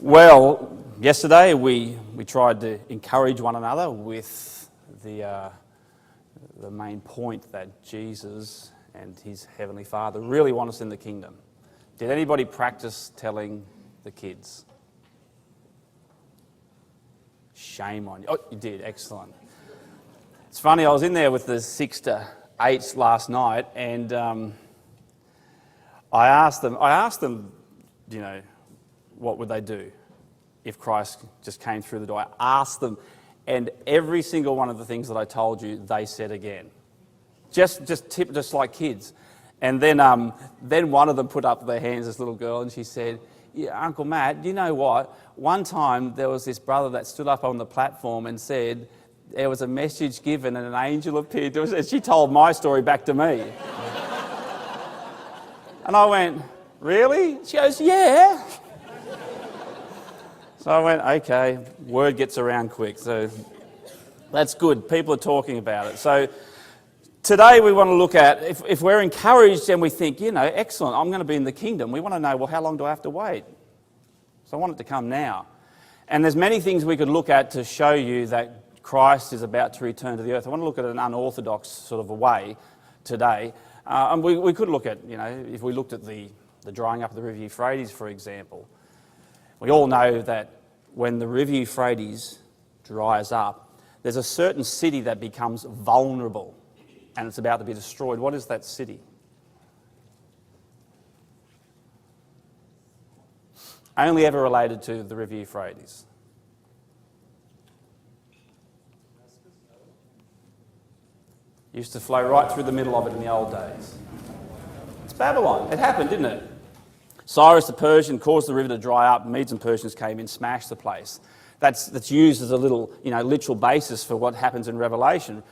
Well, yesterday we tried to encourage one another with the main point that Jesus and his Heavenly Father really want us in the kingdom. Did anybody practice telling the kids? Shame on you. Oh, you did. Excellent. It's funny, I was in there with the 6 to 8s last night, and I asked them, you know, what would they do if Christ just came through the door? I asked them, and every single one of the things that I told you, they said again. Just like kids. And then one of them put up their hands, this little girl, and she said, yeah, Uncle Matt, you know what? One time there was this brother that stood up on the platform and said there was a message given and an angel appeared to us, and she told my story back to me. And I went, really? She goes, yeah. So I went, okay, word gets around quick. So that's good. People are talking about it. So today we want to look at, if we're encouraged and we think, you know, excellent, I'm going to be in the kingdom, we want to know, well, how long do I have to wait? So I want it to come now. And there's many things we could look at to show you that Christ is about to return to the earth. I want to look at an unorthodox sort of a way today. And we could look at, you know, if we looked at the drying up of the River Euphrates, for example. We all know that when the River Euphrates dries up, there's a certain city that becomes vulnerable and it's about to be destroyed. What is that city? Only ever related to the River Euphrates. Used to flow right through the middle of it in the old days. It's Babylon. It happened, didn't it? Cyrus the Persian caused the river to dry up. Medes and Persians came in, smashed the place. That's used as a little, you know, literal basis for what happens in Revelation.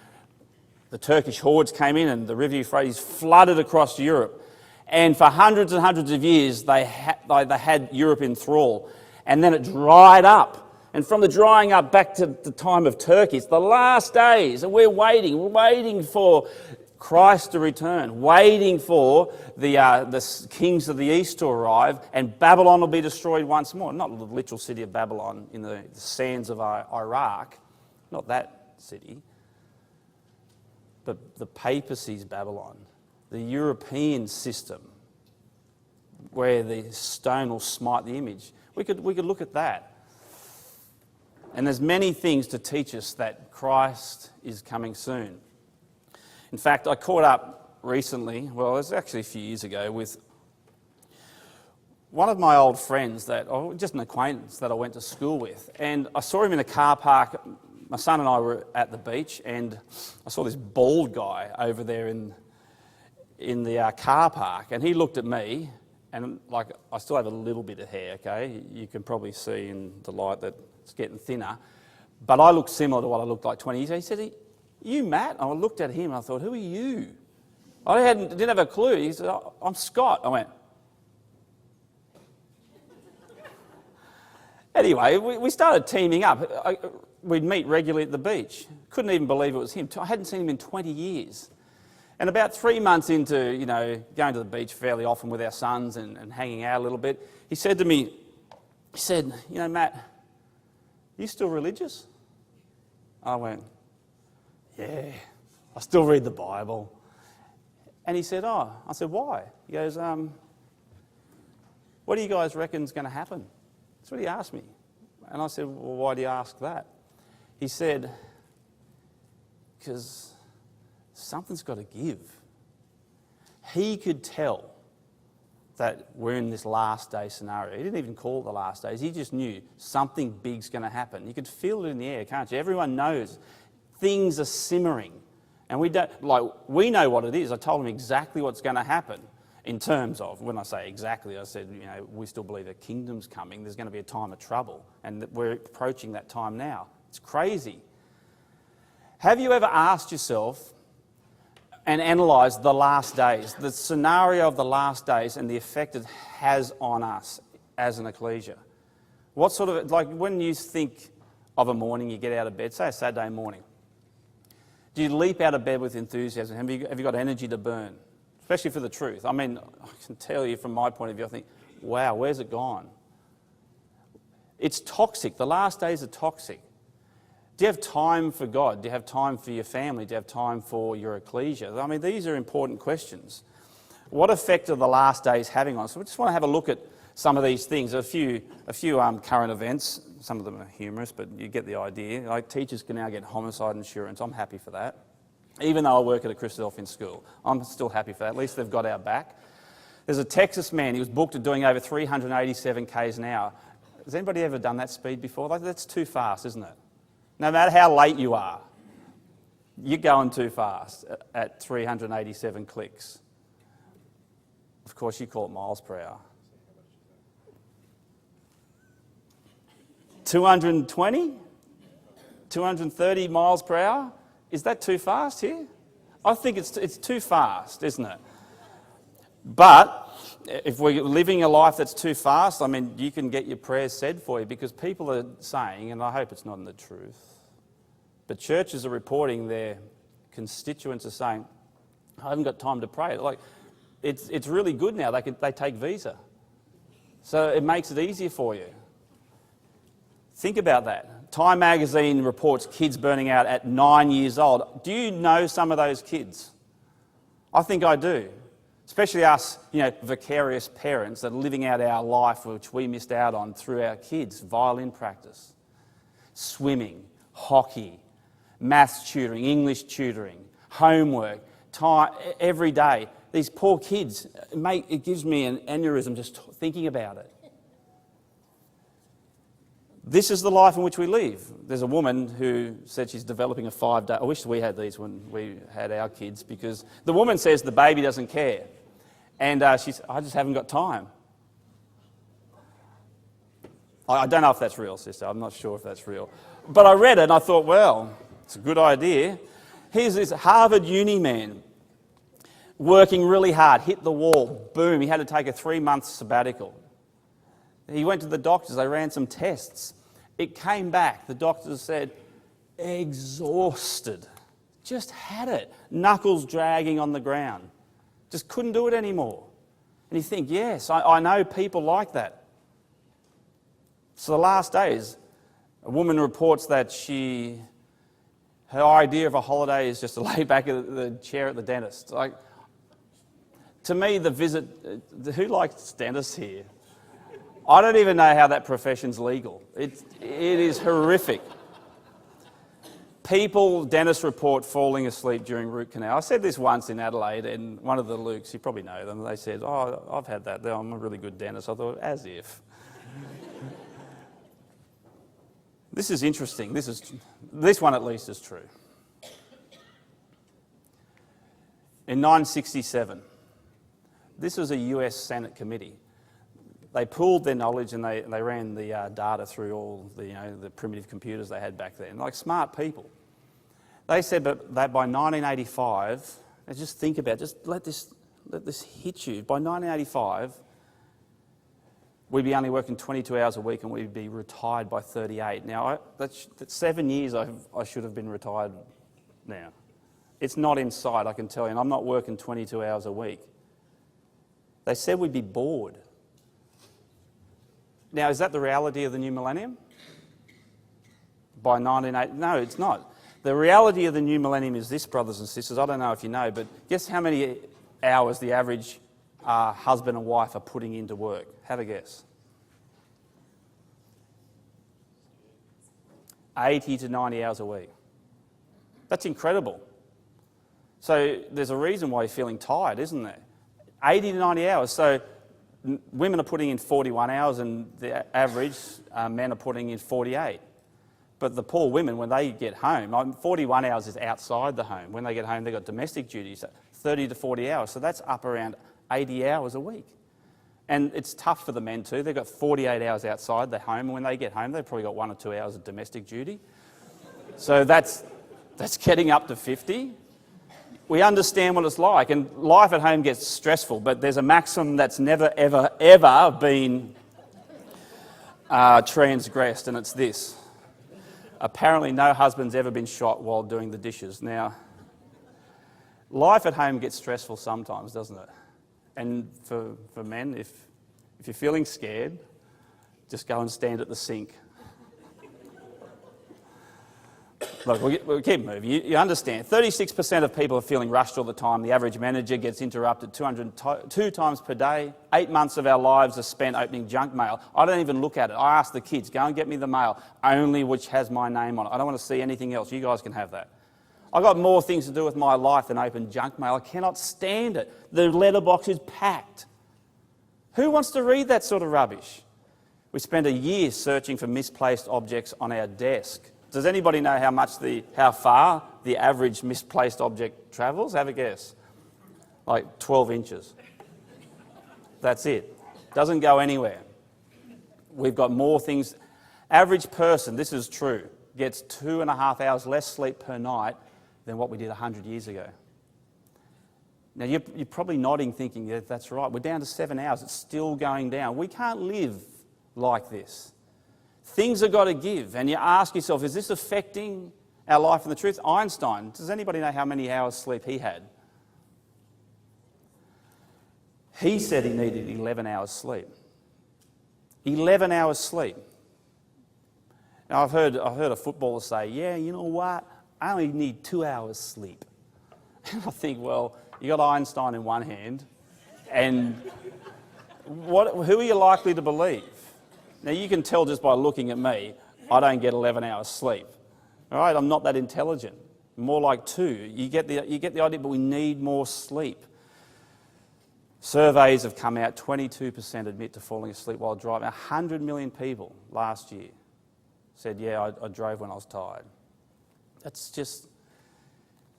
The Turkish hordes came in and the River Euphrates flooded across Europe. And for hundreds and hundreds of years, they had Europe in thrall. And then it dried up. And from the drying up back to the time of Turkey, it's the last days. And we're waiting for Christ to return, waiting for the kings of the east to arrive, and Babylon will be destroyed once more. Not the literal city of Babylon in the sands of Iraq, not that city, but the papacy's Babylon, the European system, where the stone will smite the image. We could look at that. And there's many things to teach us that Christ is coming soon. In fact, I caught up recently, well, it was actually a few years ago, with one of my old friends, just an acquaintance that I went to school with. And I saw him in a car park. My son and I were at the beach, and I saw this bald guy over there in the car park. And he looked at me, and like, I still have a little bit of hair, okay? You can probably see in the light that it's getting thinner. But I looked similar to what I looked like 20 years ago. He said, you Matt? And I looked at him and I thought, who are you? I didn't have a clue. He said, I'm Scott. I went. Anyway, we started teaming up. We'd meet regularly at the beach. Couldn't even believe it was him. I hadn't seen him in 20 years. And about 3 months into, you know, going to the beach fairly often with our sons and hanging out a little bit, he said to me, you know, Matt, are you still religious? I went, yeah, I still read the Bible. And he said, oh. I said, why? He goes, what do you guys reckon is going to happen? That's what he asked me. And I said, well, why do you ask that? He said, because something's got to give. He could tell that we're in this last day scenario. He didn't even call it the last days. He just knew something big's going to happen. You could feel it in the air, can't you? Everyone knows things are simmering. And we know what it is. I told him exactly what's going to happen in terms of, when I say exactly, I said, you know, we still believe a kingdom's coming. There's going to be a time of trouble. And that we're approaching that time now. It's crazy. Have you ever asked yourself and analysed the last days, the scenario of the last days and the effect it has on us as an ecclesia? What sort of, like when you think of a morning, you get out of bed, say a Saturday morning, do you leap out of bed with enthusiasm? Have you got energy to burn? Especially for the truth. I mean, I can tell you from my point of view, I think, wow, where's it gone? It's toxic. The last days are toxic. Do you have time for God? Do you have time for your family? Do you have time for your ecclesia? I mean, these are important questions. What effect are the last days having on us? So we just want to have a look at some of these things. A few current events. Some of them are humorous, but you get the idea. Like teachers can now get homicide insurance. I'm happy for that. Even though I work at a Christadelphian school, I'm still happy for that. At least they've got our back. There's a Texas man. He was booked at doing over 387 k's an hour. Has anybody ever done that speed before? That's too fast, isn't it? No matter how late you are, you're going too fast at 387 clicks. Of course, you call it miles per hour. 220? 230 miles per hour? Is that too fast here? I think it's too fast, isn't it? But if we're living a life that's too fast, I mean, you can get your prayers said for you, because people are saying, and I hope it's not in the truth, but churches are reporting their constituents are saying, I haven't got time to pray. Like, it's really good now. They take Visa. So it makes it easier for you. Think about that. Time magazine reports kids burning out at 9 years old. Do you know some of those kids? I think I do. Especially us, vicarious parents that are living out our life which we missed out on through our kids. Violin practice, swimming, hockey, maths tutoring, English tutoring, homework, time, every day. These poor kids, it gives me an aneurysm just thinking about it. This is the life in which we live. There's a woman who said she's developing a 5-day... I wish we had these when we had our kids, because the woman says the baby doesn't care. And she's, I just haven't got time. I don't know if that's real, sister. I'm not sure if that's real. But I read it and I thought, well, it's a good idea. Here's this Harvard uni man working really hard, hit the wall, boom, he had to take a 3-month sabbatical. He went to the doctors, they ran some tests. It came back, the doctors said, exhausted. Just had it. Knuckles dragging on the ground. Just couldn't do it anymore. And you think, yes, I know people like that. So the last days, a woman reports that her idea of a holiday is just to lay back in the chair at the dentist. Like, to me, the visit, who likes dentists here? I don't even know how that profession's legal. It is horrific. Dentists report falling asleep during root canal. I said this once in Adelaide, and one of the Lukes, you probably know them, they said, oh, I've had that. I'm a really good dentist. I thought, as if. This is interesting. This one at least is true. In 1967, this was a US Senate committee. They pooled their knowledge and they ran the data through all the primitive computers they had back then, like smart people. They said that by 1985, and just think about it, just let this hit you. By 1985, we'd be only working 22 hours a week and we'd be retired by 38. Now, that's 7 years I should have been retired now. It's not in sight, I can tell you, and I'm not working 22 hours a week. They said we'd be bored. Now, is that the reality of the new millennium? By 1980? No, it's not. The reality of the new millennium is this, brothers and sisters. I don't know if you know, but guess how many hours the average husband and wife are putting into work? Have a guess. 80 to 90 hours a week. That's incredible. So there's a reason why you're feeling tired, isn't there? 80 to 90 hours. So women are putting in 41 hours and the average men are putting in 48. But the poor women, when they get home, 41 hours is outside the home. When they get home, they've got domestic duties, 30 to 40 hours. So that's up around 80 hours a week. And it's tough for the men too. They've got 48 hours outside the home. And when they get home, they've probably got 1 or 2 hours of domestic duty. So that's getting up to 50. We understand what it's like, and life at home gets stressful, but there's a maxim that's never, ever, ever been transgressed, and it's this. Apparently no husband's ever been shot while doing the dishes. Now, life at home gets stressful sometimes, doesn't it? And for men, if you're feeling scared, Just go and stand at the sink. Look, we'll keep moving. You understand. 36% of people are feeling rushed all the time. The average manager gets interrupted 202 times per day. 8 months of our lives are spent opening junk mail. I don't even look at it. I ask the kids, go and get me the mail, only which has my name on it. I don't want to see anything else. You guys can have that. I've got more things to do with my life than open junk mail. I cannot stand it. The letterbox is packed. Who wants to read that sort of rubbish? We spend a year searching for misplaced objects on our desk. Does anybody know how far the average misplaced object travels? Have a guess. Like 12 inches. That's it. Doesn't go anywhere. We've got more things. Average person, this is true, gets 2.5 hours less sleep per night than what we did 100 years ago. Now, you're probably nodding thinking, yeah, that's right. We're down to 7 hours. It's still going down. We can't live like this. Things have got to give. And you ask yourself, is this affecting our life and the truth? Einstein, does anybody know how many hours sleep he had? He said he needed 11 hours sleep. 11 hours sleep. Now, I've heard a footballer say, yeah, you know what? I only need 2 hours sleep. And I think, well, you got Einstein in one hand, and who are you likely to believe? Now, you can tell just by looking at me, I don't get 11 hours sleep. All right, I'm not that intelligent. More like 2. You get the idea, but we need more sleep. Surveys have come out, 22% admit to falling asleep while driving. 100 million people last year said, yeah, I drove when I was tired. That's just...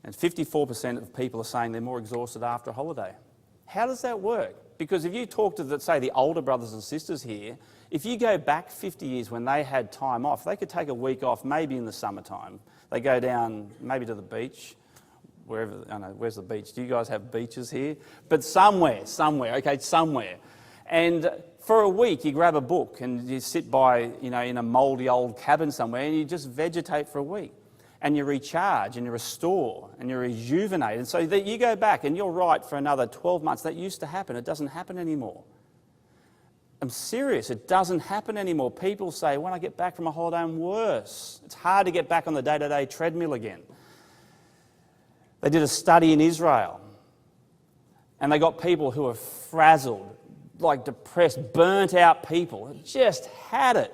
And 54% of people are saying they're more exhausted after a holiday. How does that work? Because if you talk to, say, the older brothers and sisters here, if you go back 50 years when they had time off, they could take a week off, maybe in the summertime. They go down maybe to the beach, wherever, I don't know, where's the beach? Do you guys have beaches here? But somewhere, okay, somewhere. And for a week, you grab a book and you sit by, in a mouldy old cabin somewhere and you just vegetate for a week. And you recharge and you restore and you rejuvenate. And so that you go back and you're right for another 12 months. That used to happen. It doesn't happen anymore. I'm serious. It doesn't happen anymore. People say, when I get back from a holiday, I'm worse. It's hard to get back on the day-to-day treadmill again. They did a study in Israel and they got people who were frazzled, like depressed, burnt out people, just had it.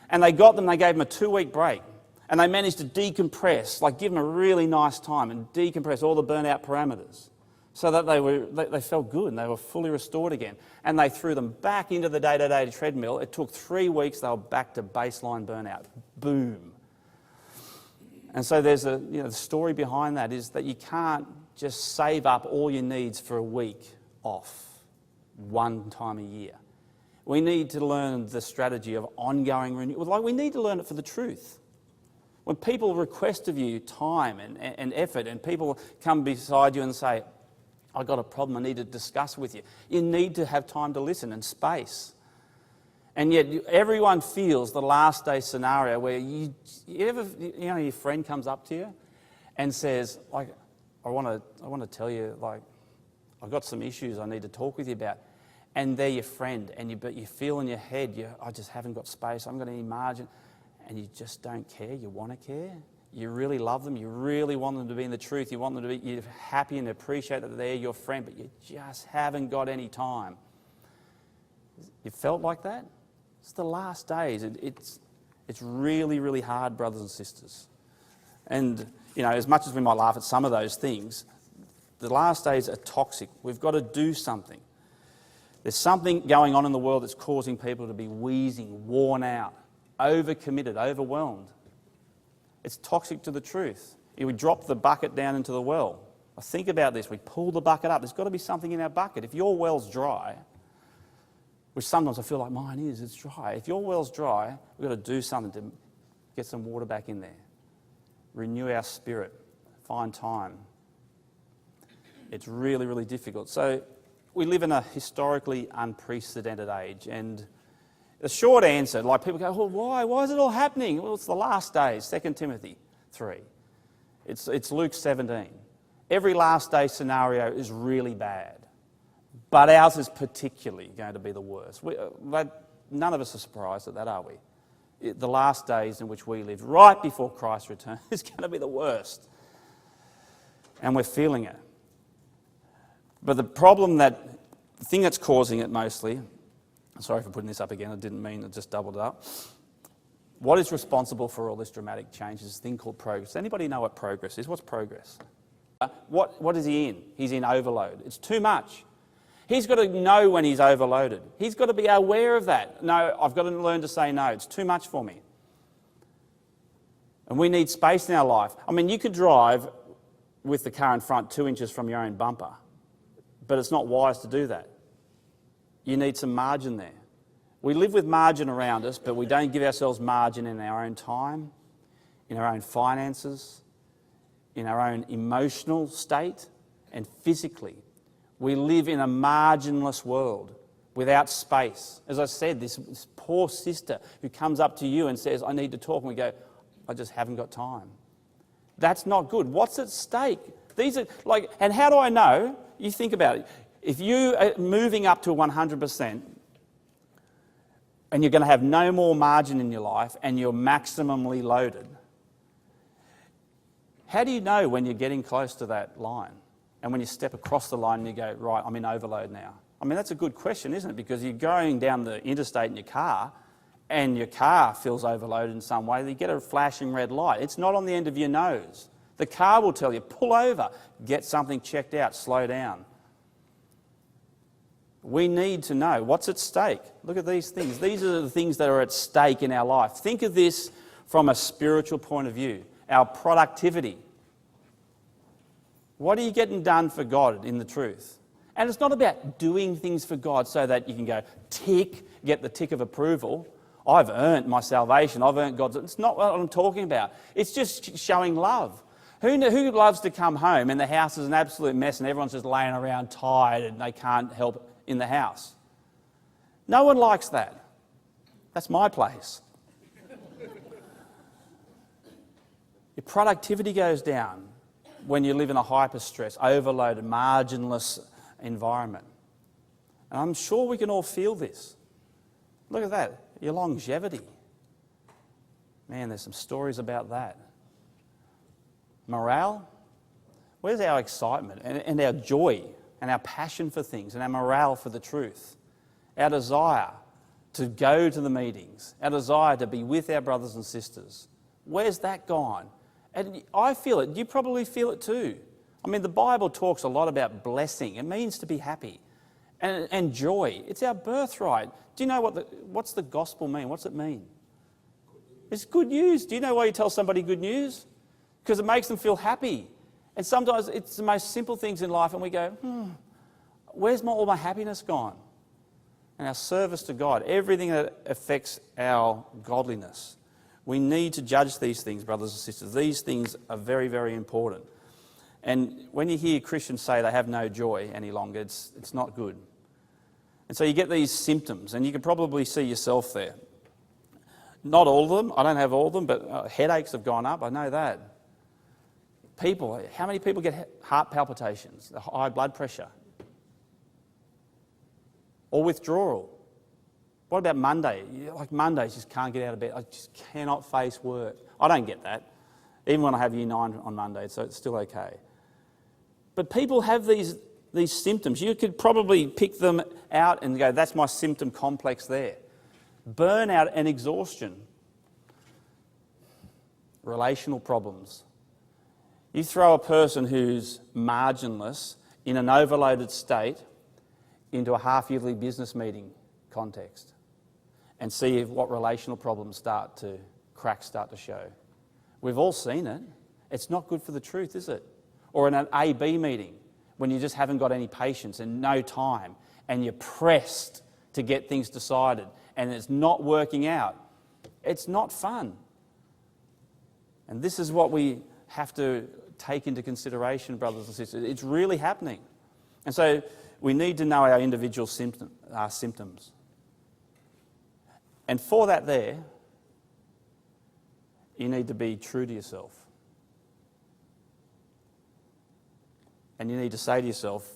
And they gave them a 2-week break. And they managed to decompress, like give them a really nice time and decompress all the burnout parameters so that they felt good and they were fully restored again. And they threw them back into the day-to-day treadmill. It took 3 weeks, they were back to baseline burnout. Boom. And so there's the story behind that is that you can't just save up all your needs for a week off one time a year. We need to learn the strategy of ongoing renewal. Like we need to learn it for the truth. When people request of you time and effort and people come beside you and say, I've got a problem I need to discuss with you, you need to have time to listen and space. And yet everyone feels the last day scenario where your friend comes up to you and says, like, I want to tell you, like, I've got some issues I need to talk with you about. And they're your friend, but you feel in your head, I just haven't got space, I haven't got any margin. And you just don't care, you want to care. You really love them, you really want them to be in the truth, you want them to be you're happy and appreciate that they're your friend, but you just haven't got any time. You felt like that? It's the last days. It's really, really hard, brothers and sisters. And, as much as we might laugh at some of those things, the last days are toxic. We've got to do something. There's something going on in the world that's causing people to be wheezing, worn out, overcommitted, overwhelmed. It's toxic to the truth. We drop the bucket down into the well. I think about this. We pull the bucket up. There's got to be something in our bucket. If your well's dry, which sometimes I feel like mine is, it's dry. If your well's dry, we've got to do something to get some water back in there. Renew our spirit. Find time. It's really, really difficult. So we live in a historically unprecedented age, and the short answer, like people go, well, why? Why is it all happening? Well, it's the last days, 2 Timothy 3. It's Luke 17. Every last day scenario is really bad, but ours is particularly going to be the worst. None of us are surprised at that, are we? The last days in which we live, right before Christ's return, is going to be the worst. And we're feeling it. But the thing that's causing it mostly, sorry for putting this up again, I didn't mean it, just doubled it up. What is responsible for all this dramatic change is this thing called progress. Anybody know what progress is? What's progress? What is he in? He's in overload. It's too much. He's got to know when he's overloaded. He's got to be aware of that. No, I've got to learn to say no. It's too much for me. And we need space in our life. I mean, you could drive with the car in front 2 inches from your own bumper, but it's not wise to do that. You need some margin there. We live with margin around us, but we don't give ourselves margin in our own time, in our own finances, in our own emotional state, and physically. We live in a marginless world without space. As I said, this poor sister who comes up to you and says, I need to talk, and we go, I just haven't got time. That's not good. What's at stake? These are and how do I know? You think about it. If you are moving up to 100%, and you're going to have no more margin in your life, and you're maximally loaded, how do you know when you're getting close to that line? And when you step across the line and you go, right, I'm in overload now. I mean, that's a good question, isn't it? Because you're going down the interstate in your car, and your car feels overloaded in some way, you get a flashing red light. It's not on the end of your nose. The car will tell you, pull over, get something checked out, slow down. We need to know what's at stake. Look at these things. These are the things that are at stake in our life. Think of this from a spiritual point of view. Our productivity. What are you getting done for God in the truth? And it's not about doing things for God so that you can go tick, get the tick of approval. I've earned my salvation. I've earned God's. It's not what I'm talking about. It's just showing love. Who loves to come home and the house is an absolute mess and everyone's just laying around tired and they can't help in the house? No one likes that. That's my place. Your productivity goes down when you live in a hyper-stress, overloaded, marginless environment. And I'm sure we can all feel this. Look at that. Your longevity. Man, there's some stories about that. Morale. Where's our excitement and our joy and our passion for things and our morale for the truth? Our desire to go to the meetings. Our desire to be with our brothers and sisters. Where's that gone? And I feel it. You probably feel it too. I mean, the Bible talks a lot about blessing. It means to be happy and joy. It's our birthright. Do you know what's the gospel mean? What's it mean? It's good news. Do you know why you tell somebody good news? Because it makes them feel happy. And sometimes it's the most simple things in life and we go, where's all my happiness gone? And our service to God, everything that affects our godliness. We need to judge these things, brothers and sisters. These things are very, very important. And when you hear Christians say they have no joy any longer, it's not good. And so you get these symptoms, and you can probably see yourself there. Not all of them. I don't have all of them, but headaches have gone up. I know that. How many people get heart palpitations, high blood pressure? Or withdrawal? What about Monday? Like Mondays, just can't get out of bed. I just cannot face work. I don't get that. Even when I have Year 9 on Monday, so it's still okay. But people have these symptoms. You could probably pick them out and go, that's my symptom complex there. Burnout and exhaustion. Relational problems. You throw a person who's marginless in an overloaded state into a half-yearly business meeting context and see what relational problems start to show. We've all seen it. It's not good for the truth, is it? Or in an A-B meeting when you just haven't got any patience and no time and you're pressed to get things decided and it's not working out. It's not fun. And this is what we have to take into consideration, brothers and sisters. It's really happening. And so we need to know our individual symptoms. And for that you need to be true to yourself. And you need to say to yourself,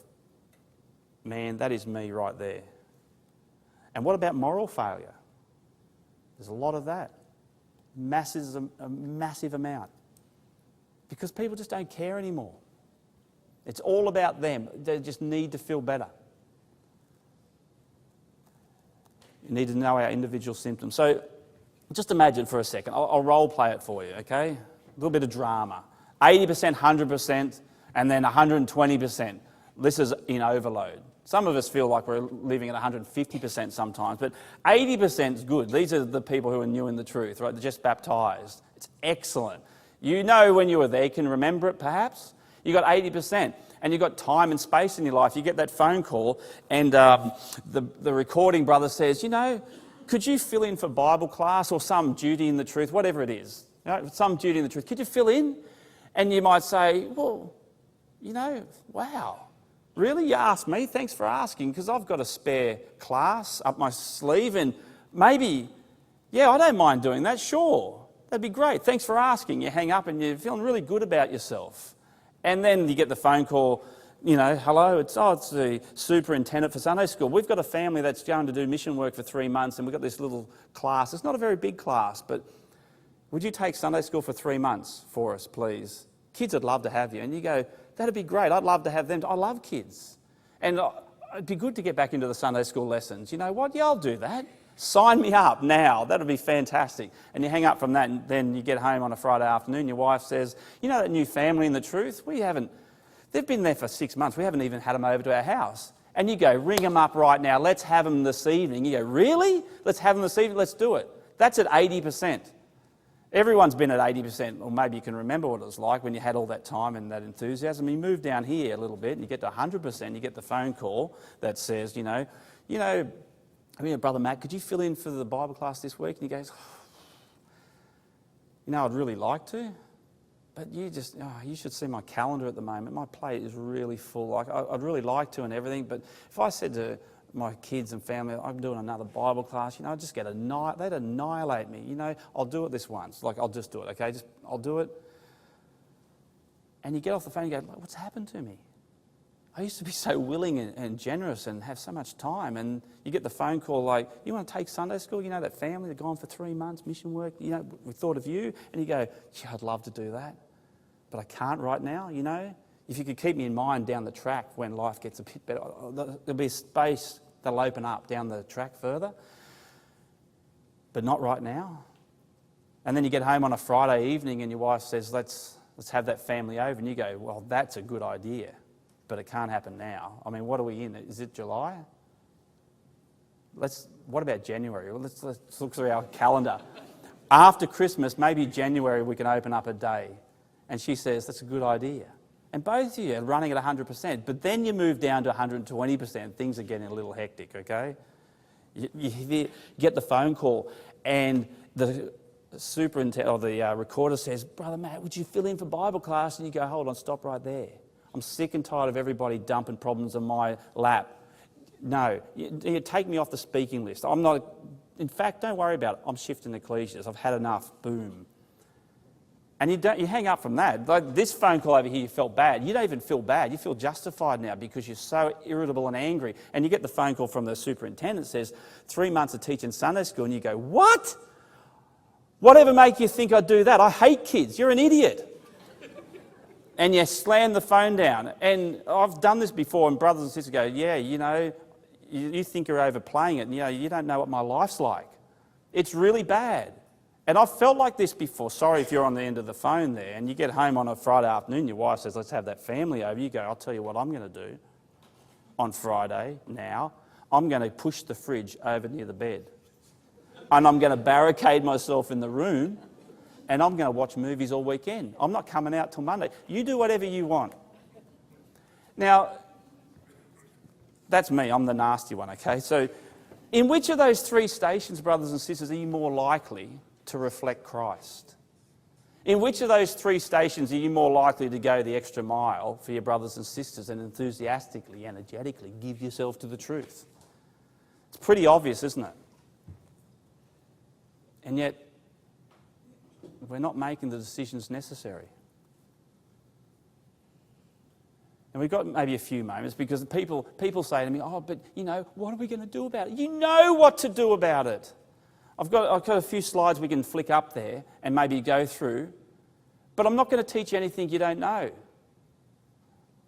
man, that is me right there. And what about moral failure? There's a lot of that. A massive amount. Because people just don't care anymore. It's all about them. They just need to feel better. You need to know our individual symptoms. So just imagine for a second. I'll role play it for you, okay? A little bit of drama. 80%, 100%, and then 120%. This is in overload. Some of us feel like we're living at 150% sometimes, but 80% is good. These are the people who are new in the truth, right? They're just baptised. It's excellent. You know when you were there, you can remember it perhaps. You got 80%, and you've got time and space in your life. You get that phone call, and the recording brother says, you know, could you fill in for Bible class or some duty in the truth, whatever it is, you know, some duty in the truth. Could you fill in? And you might say, well, you know, wow. Really? You asked me? Thanks for asking, because I've got a spare class up my sleeve and maybe, yeah, I don't mind doing that, sure. That'd be great. Thanks for asking. You hang up and you're feeling really good about yourself. And then you get the phone call, you know, hello, it's the superintendent for Sunday school. We've got a family that's going to do mission work for 3 months and we've got this little class. It's not a very big class, but would you take Sunday school for 3 months for us, please? Kids would love to have you. And you go, that'd be great. I'd love to have them. I love kids. And it'd be good to get back into the Sunday school lessons. You know what? Yeah, I'll do that. Sign me up now. That'd be fantastic. And you hang up from that and then you get home on a Friday afternoon. Your wife says, you know that new family in the truth? They've been there for 6 months. We haven't even had them over to our house. And you go, ring them up right now. Let's have them this evening. You go, really? Let's have them this evening? Let's do it. That's at 80%. Everyone's been at 80%, or maybe you can remember what it was like when you had all that time and that enthusiasm. You move down here a little bit and you get to 100%, you get the phone call that says, Brother Matt, could you fill in for the Bible class this week? And he goes, I'd really like to, but you should see my calendar at the moment. My plate is really full. I'd really like to and everything, but if I said to my kids and family, I'm doing another Bible class, I'd just they'd annihilate me. I'll do it this once. I'll just do it, okay? I'll do it. And you get off the phone and you go, what's happened to me? I used to be so willing and generous and have so much time. And you get the phone call you want to take Sunday school? That family, they're gone for 3 months, mission work, we thought of you. And you go, yeah, I'd love to do that, but I can't right now, If you could keep me in mind down the track when life gets a bit better, there'll be a space that'll open up down the track further, but not right now. And then you get home on a Friday evening and your wife says, let's have that family over. And you go, well, that's a good idea, but it can't happen now. I mean, what are we in? Is it July? What about January? Well, let's look through our calendar. After Christmas, maybe January, we can open up a day. And she says, that's a good idea. And both of you are running at 100%, but then you move down to 120%. Things are getting a little hectic, okay? You get the phone call and the superintendent or the recorder says, Brother Matt, would you fill in for Bible class? And you go, hold on, stop right there. I'm sick and tired of everybody dumping problems on my lap. No, you take me off the speaking list. I'm not, in fact, don't worry about it. I'm shifting ecclesias. I've had enough. Boom. And you hang up from that. Like this phone call over here, you felt bad. You don't even feel bad. You feel justified now because you're so irritable and angry. And you get the phone call from the superintendent that says, 3 months of teaching Sunday school. And you go, what? Whatever make you think I'd do that? I hate kids. You're an idiot. And you slam the phone down. And I've done this before, and brothers and sisters go, yeah, you think you're overplaying it. And, you don't know what my life's like. It's really bad. And I've felt like this before. Sorry if you're on the end of the phone there and you get home on a Friday afternoon, your wife says, let's have that family over. You go, I'll tell you what I'm going to do on Friday now. I'm going to push the fridge over near the bed. And I'm going to barricade myself in the room and I'm going to watch movies all weekend. I'm not coming out till Monday. You do whatever you want. Now, that's me. I'm the nasty one, okay? So in which of those 3 stations, brothers and sisters, are you more likely to reflect Christ? In which of those 3 stations are you more likely to go the extra mile for your brothers and sisters and enthusiastically, energetically give yourself to the truth? It's pretty obvious, isn't it? And yet, we're not making the decisions necessary. And we've got maybe a few moments because people say to me, oh, but what are we going to do about it? You know what to do about it. I've got a few slides we can flick up there and maybe go through, but I'm not going to teach you anything you don't know.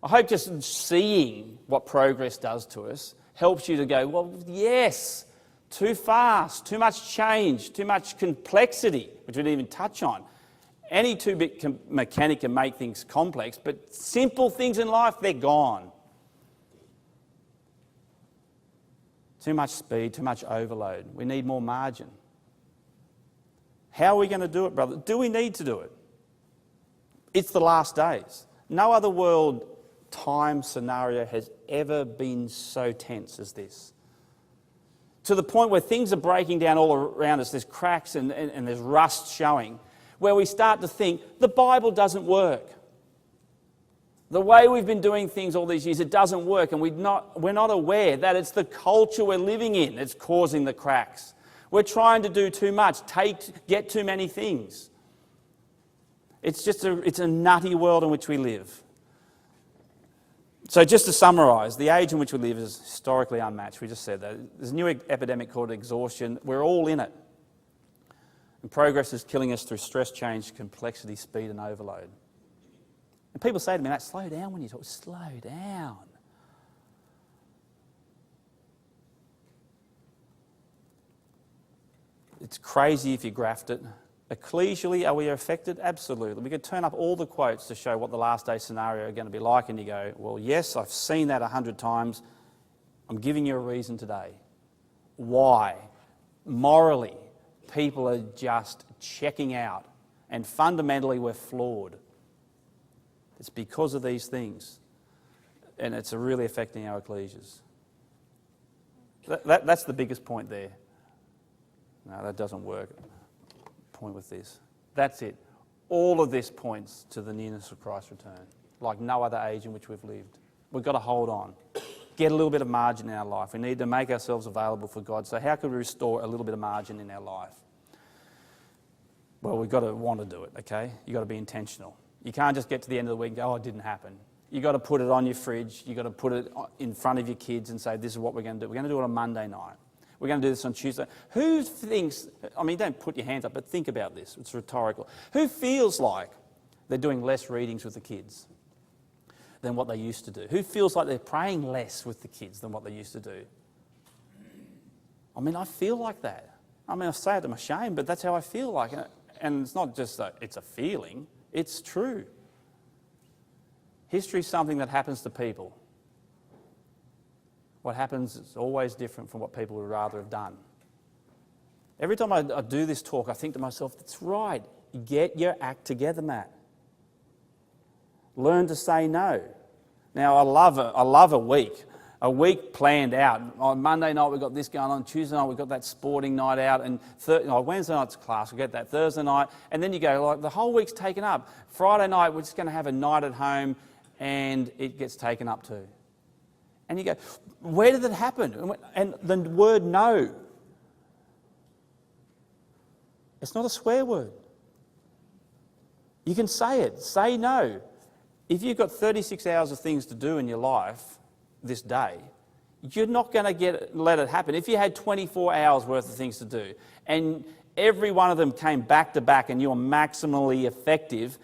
I hope just seeing what progress does to us helps you to go, well, yes, too fast, too much change, too much complexity, which we didn't even touch on. Any two-bit mechanic can make things complex, but simple things in life, they're gone. Too much speed, too much overload. We need more margin. How are we going to do it, brother? Do we need to do it? It's the last days. No other world time scenario has ever been so tense as this. To the point where things are breaking down all around us, there's cracks and there's rust showing, where we start to think the Bible doesn't work. The way we've been doing things all these years, it doesn't work, and we're not aware that it's the culture we're living in that's causing the cracks. We're trying to do too much, get too many things. It's a nutty world in which we live. So just to summarise, the age in which we live is historically unmatched. We just said that. There's a new epidemic called exhaustion. We're all in it. And progress is killing us through stress, change, complexity, speed and overload. And people say to me, Matt, slow down when you talk. Slow down. It's crazy if you graphed it. Ecclesially, are we affected? Absolutely. We could turn up all the quotes to show what the last day scenario are going to be like, and you go, well, yes, I've seen that 100 times. I'm giving you a reason today. Why? Morally, people are just checking out, and fundamentally we're flawed. It's because of these things, and it's really affecting our ecclesias. That's the biggest point there. No, that doesn't work. Point with this. That's it. All of this points to the nearness of Christ's return, like no other age in which we've lived. We've got to hold on. Get a little bit of margin in our life. We need to make ourselves available for God. So how could we restore a little bit of margin in our life? Well, we've got to want to do it, okay? You've got to be intentional. You can't just get to the end of the week and go, oh, it didn't happen. You've got to put it on your fridge. You've got to put it in front of your kids and say, this is what we're going to do. We're going to do it on Monday night. We're going to do this on Tuesday. Who thinks, I mean, don't put your hands up, but think about this. It's rhetorical. Who feels like they're doing less readings with the kids than what they used to do? Who feels like they're praying less with the kids than what they used to do? I mean, I feel like that. I mean, I say it to my shame, but that's how I feel like it. And it's not just that it's a feeling, it's true. History is something that happens to people. What happens is always different from what people would rather have done. Every time I do this talk, I think to myself, that's right. Get your act together, Matt. Learn to say no. Now, I love a week. A week planned out. On Monday night, we've got this going on. Tuesday night, we've got that sporting night out. And Wednesday night's class, we get that Thursday night. And then you go, like, the whole week's taken up. Friday night, we're just going to have a night at home, and it gets taken up too. And you go, where did that happen? And the word no. It's not a swear word. You can say it. Say no. If you've got 36 hours of things to do in your life this day, you're not going to let it happen. If you had 24 hours worth of things to do and every one of them came back to back and you're maximally effective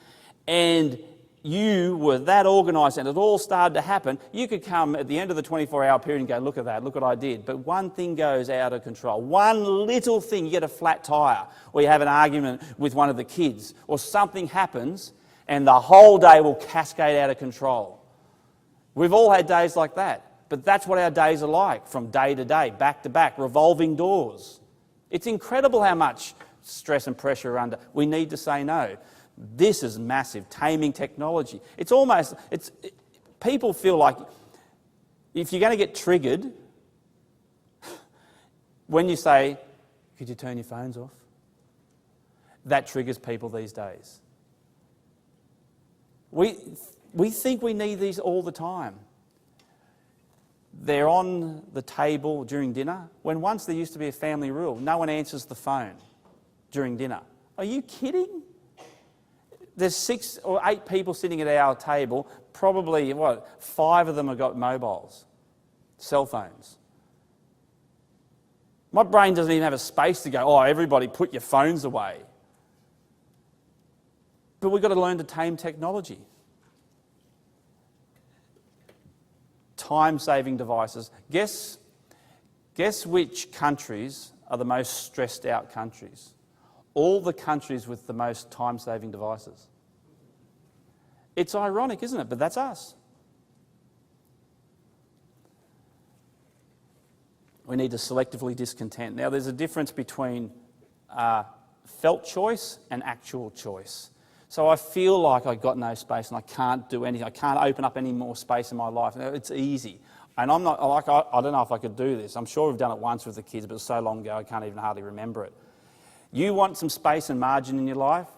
and you were that organised and it all started to happen, you could come at the end of the 24-hour period and go, look at that, look what I did. But one thing goes out of control. One little thing, you get a flat tyre, or you have an argument with one of the kids, or something happens and the whole day will cascade out of control. We've all had days like that, but that's what our days are like, from day to day, back to back, revolving doors. It's incredible how much stress and pressure are under. We need to say no. This is massive. Taming technology. People feel like if you're going to get triggered, when you say, could you turn your phones off? That triggers people these days. We think we need these all the time. They're on the table during dinner, when once there used to be a family rule. No one answers the phone during dinner. Are you kidding? There's 6 or 8 people sitting at our table, probably, 5 of them have got mobiles, cell phones. My brain doesn't even have a space to go, oh, everybody put your phones away. But we've got to learn to tame technology. Time-saving devices. Guess which countries are the most stressed out countries? All the countries with the most time-saving devices. It's ironic, isn't it? But that's us. We need to selectively discontent. Now, there's a difference between felt choice and actual choice. So I feel like I've got no space and I can't do anything. I can't open up any more space in my life. It's easy. And I'm not like, I don't know if I could do this. I'm sure we've done it once with the kids, but it was so long ago I can't even hardly remember it. You want some space and margin in your life?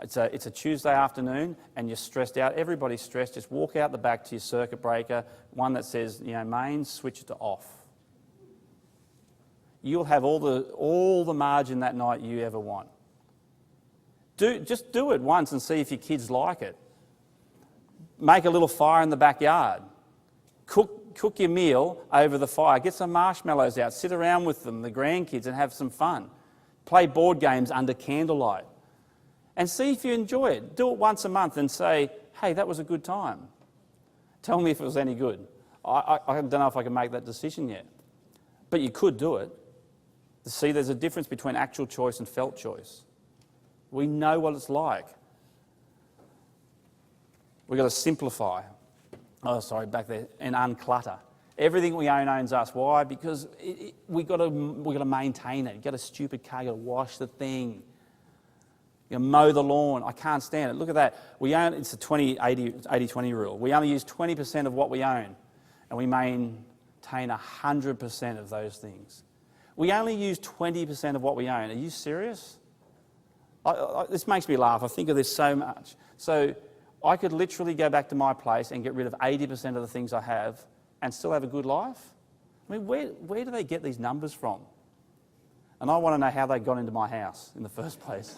It's a Tuesday afternoon and you're stressed out. Everybody's stressed. Just walk out the back to your circuit breaker, one that says, mains, switch it to off. You'll have all the margin that night you ever want. Just do it once and see if your kids like it. Make a little fire in the backyard. Cook your meal over the fire. Get some marshmallows out. Sit around with them, the grandkids, and have some fun. Play board games under candlelight. And see if you enjoy it. Do it once a month and say, hey, that was a good time. Tell me if it was any good. I don't know if I can make that decision yet. But you could do it. See, there's a difference between actual choice and felt choice. We know what it's like. We've got to simplify. Back there. And unclutter. Everything we own owns us. Why? Because we've got to maintain it. You've got a stupid car, you've got to wash the thing. You mow the lawn. I can't stand it. Look at that. It's a 80-20 rule. We only use 20% of what we own, and we maintain 100% of those things. We only use 20% of what we own. Are you serious? This makes me laugh. I think of this so much. So I could literally go back to my place and get rid of 80% of the things I have and still have a good life? I mean, where do they get these numbers from? And I want to know how they got into my house in the first place.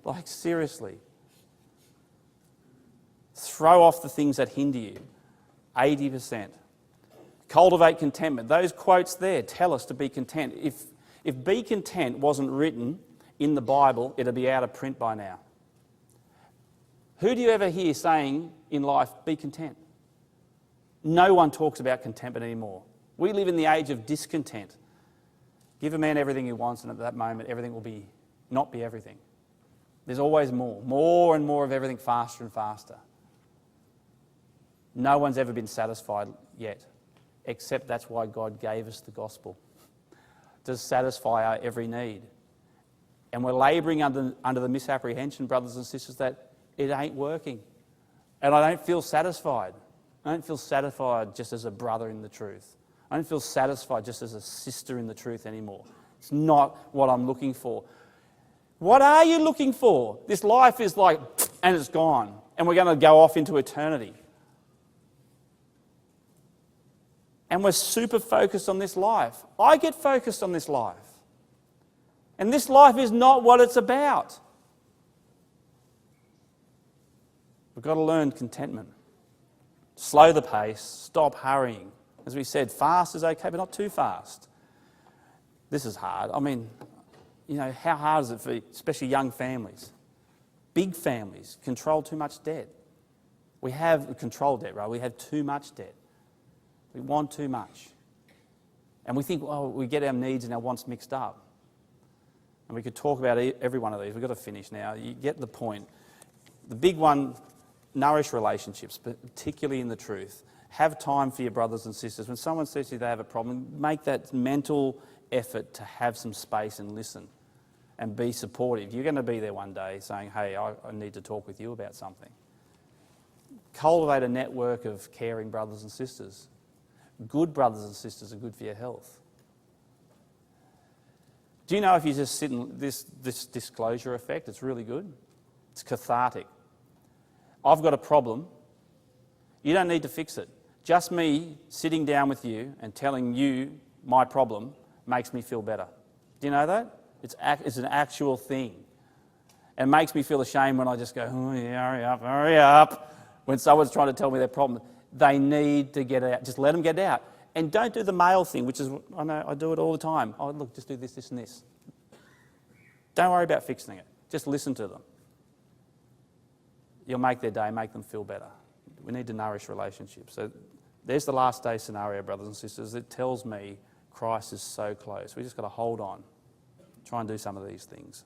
Like, seriously. Throw off the things that hinder you. 80%. Cultivate contentment. Those quotes there tell us to be content. If be content wasn't written in the Bible, it'd be out of print by now. Who do you ever hear saying in life, be content? No one talks about contentment anymore. We live in the age of discontent. Give a man everything he wants, and at that moment, everything will not be everything. There's always more and more of everything, faster and faster. No one's ever been satisfied yet, except that's why God gave us the gospel, to satisfy our every need. And we're labouring under the misapprehension, brothers and sisters, that it ain't working. And I don't feel satisfied. I don't feel satisfied just as a brother in the truth. I don't feel satisfied just as a sister in the truth anymore. It's not what I'm looking for. What are you looking for? This life is like, and it's gone. And we're going to go off into eternity. And we're super focused on this life. I get focused on this life. And this life is not what it's about. We've got to learn contentment. Slow the pace, stop hurrying. As we said, fast is okay, but not too fast. This is hard. I mean, how hard is it for especially young families? Big families control too much debt. We have control debt, right? We have too much debt. We want too much. And we think, we get our needs and our wants mixed up. And we could talk about every one of these. We've got to finish now. You get the point. The big one, nourish relationships, particularly in the truth. Have time for your brothers and sisters. When someone says to you they have a problem, make that mental effort to have some space and listen and be supportive. You're going to be there one day saying, hey, I need to talk with you about something. Cultivate a network of caring brothers and sisters. Good brothers and sisters are good for your health. Do you know if you just sit in this disclosure effect, it's really good? It's cathartic. I've got a problem. You don't need to fix it. Just me sitting down with you and telling you my problem makes me feel better. Do you know that? It's an actual thing. And makes me feel ashamed when I just go, oh yeah, hurry up. When someone's trying to tell me their problem, they need to get it out. Just let them get it out. And don't do the male thing, which is, I know I do it all the time. Oh, look, just do this, this and this. Don't worry about fixing it. Just listen to them. You'll make their day, make them feel better. We need to nourish relationships. So there's the last day scenario, brothers and sisters. It tells me Christ is so close. We just got to hold on. Try and do some of these things.